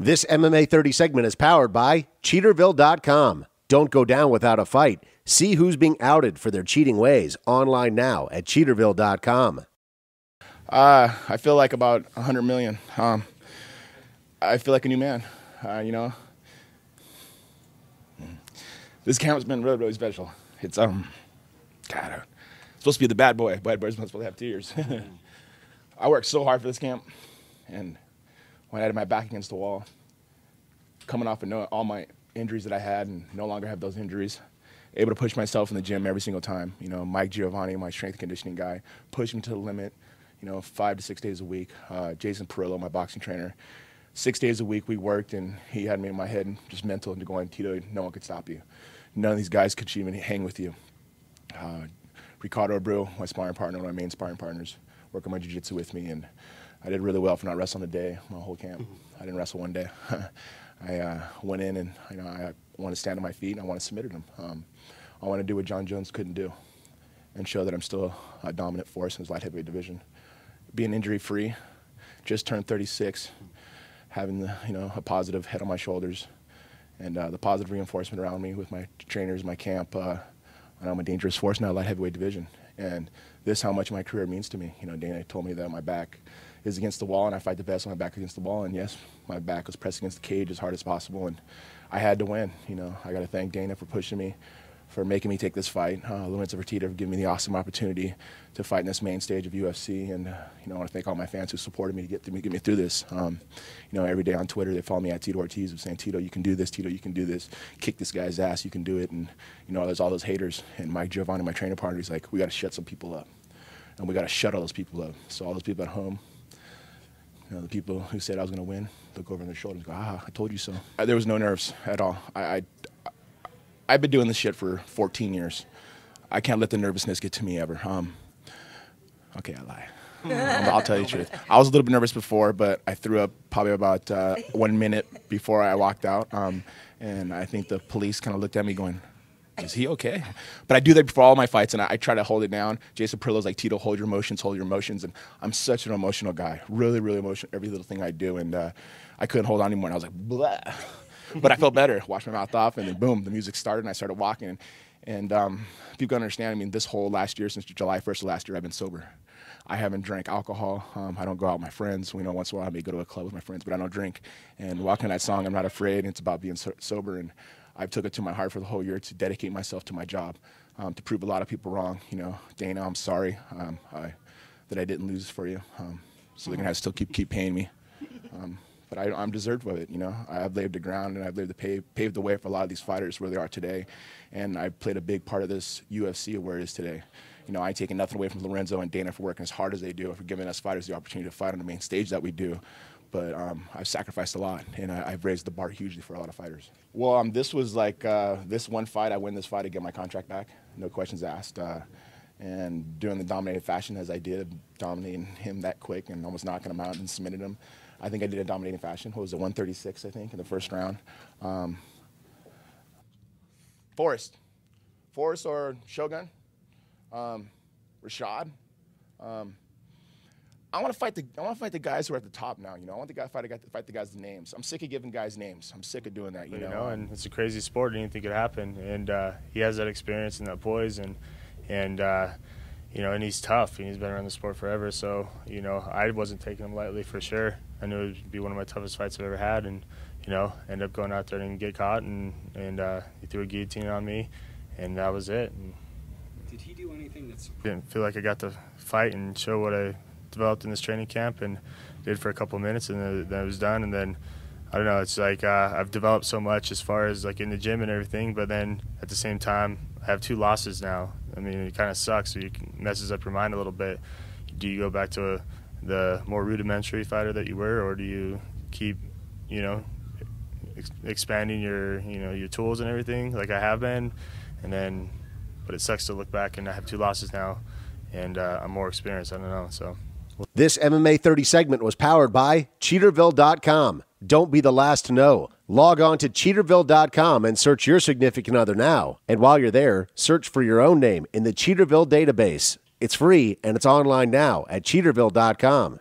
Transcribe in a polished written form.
This MMA 30 segment is powered by Cheaterville.com. Don't go down without a fight. See who's being outed for their cheating ways online now at Cheaterville.com. I feel like about 100 million. I feel like a new man, This camp's been really, really special. It's, God, I'm supposed to be the bad boy. Bad boy's supposed to have tears. I worked so hard for this camp, and when I had my back against the wall, coming off of all my injuries that I had and no longer have those injuries, able to push myself in the gym every single time. Mike Giovanni, my strength and conditioning guy, pushed me to the limit, 5 to 6 days a week. Jason Perillo, my boxing trainer, 6 days a week we worked, and he had me in my head just mental into going, Tito, no one could stop you. None of these guys could even hang with you. Ricardo Abreu, my sparring partner, one of my main sparring partners, working my jiu-jitsu with me, and I did really well for not wrestling a day, my whole camp. I didn't wrestle one day. I went in and I wanted to stand on my feet and I wanted to submit him. I want to do what John Jones couldn't do and show that I'm still a dominant force in his light heavyweight division. Being injury-free, just turned 36, having a positive head on my shoulders, and the positive reinforcement around me with my trainers, my camp. I'm a dangerous force now, light heavyweight division, and this is how much my career means to me. Dana told me that my back is against the wall, and I fight the best when my back against the wall. And yes, my back was pressed against the cage as hard as possible, and I had to win. I got to thank Dana for pushing me, for making me take this fight. Lorenzo Fertitta for giving me the awesome opportunity to fight in this main stage of UFC, and I want to thank all my fans who supported me to get me through this. Every day on Twitter they follow me at Tito Ortiz, saying, Tito, you can do this. Tito, you can do this. Kick this guy's ass. You can do it. And there's all those haters. And Mike Giovanni, my trainer partner, he's like, we got to shut some people up, and we got to shut all those people up. So all those people at home, the people who said I was going to win, look over their shoulders and go, I told you so. There was no nerves at all. I've been doing this shit for 14 years. I can't let the nervousness get to me ever. Okay, I lie. I'll tell you the truth. I was a little bit nervous before, but I threw up probably about 1 minute before I walked out. And I think the police kind of looked at me going, is he okay? But I do that before all my fights, and I try to hold it down. Jason Perillo's like, Tito, hold your emotions, hold your emotions. And I'm such an emotional guy, really, really emotional, every little thing I do. And I couldn't hold on anymore, and I was like, blah. But I felt better, washed my mouth off, and then boom, the music started, and I started walking. And people can understand, this whole last year, since July 1st of last year, I've been sober. I haven't drank alcohol. I don't go out with my friends. Once in a while I may go to a club with my friends, but I don't drink. And walking that song, I'm Not Afraid, and it's about being sober. And I took it to my heart for the whole year to dedicate myself to my job, to prove a lot of people wrong. Dana, I'm sorry that I didn't lose for you. So they're going to have to still keep paying me. But I'm deserved of it, I've laid the ground, and I've paved the way for a lot of these fighters where they are today. And I played a big part of this UFC where it is today. I ain't taking nothing away from Lorenzo and Dana for working as hard as they do, for giving us fighters the opportunity to fight on the main stage that we do. But I've sacrificed a lot, and I've raised the bar hugely for a lot of fighters. Well, this was like this one fight. I win this fight to get my contract back, no questions asked. And doing the dominated fashion as I did, dominating him that quick and almost knocking him out and submitted him. I think I did a dominating fashion. What was it, 136, I think, in the first round. Forrest or Shogun, Rashad. I want to fight the guys who are at the top now. I want to fight the guys' names. I'm sick of giving guys names. I'm sick of doing that. You know, and it's a crazy sport. Anything could happen, and he has that experience and that poise, and he's tough. And he's been around the sport forever. So I wasn't taking him lightly for sure. I knew it would be one of my toughest fights I've ever had, and end up going out there and get caught, and he threw a guillotine on me, and that was it. And did he do anything that's? Didn't feel like I got to fight and show what I developed in this training camp, and did for a couple of minutes, and then it was done. And then I don't know, it's like I've developed so much as far as like in the gym and everything, but then at the same time I have 2 losses now. It kind of sucks, so it messes up your mind a little bit. Do you go back to the more rudimentary fighter that you were, or do you keep expanding your your tools and everything like I have been? But it sucks to look back, and I have 2 losses now, and I'm more experienced. I don't know. So this MMA 30 segment was powered by Cheaterville.com. Don't be the last to know. Log on to Cheaterville.com and search your significant other now. And while you're there, search for your own name in the Cheaterville database. It's free, and it's online now at Cheaterville.com.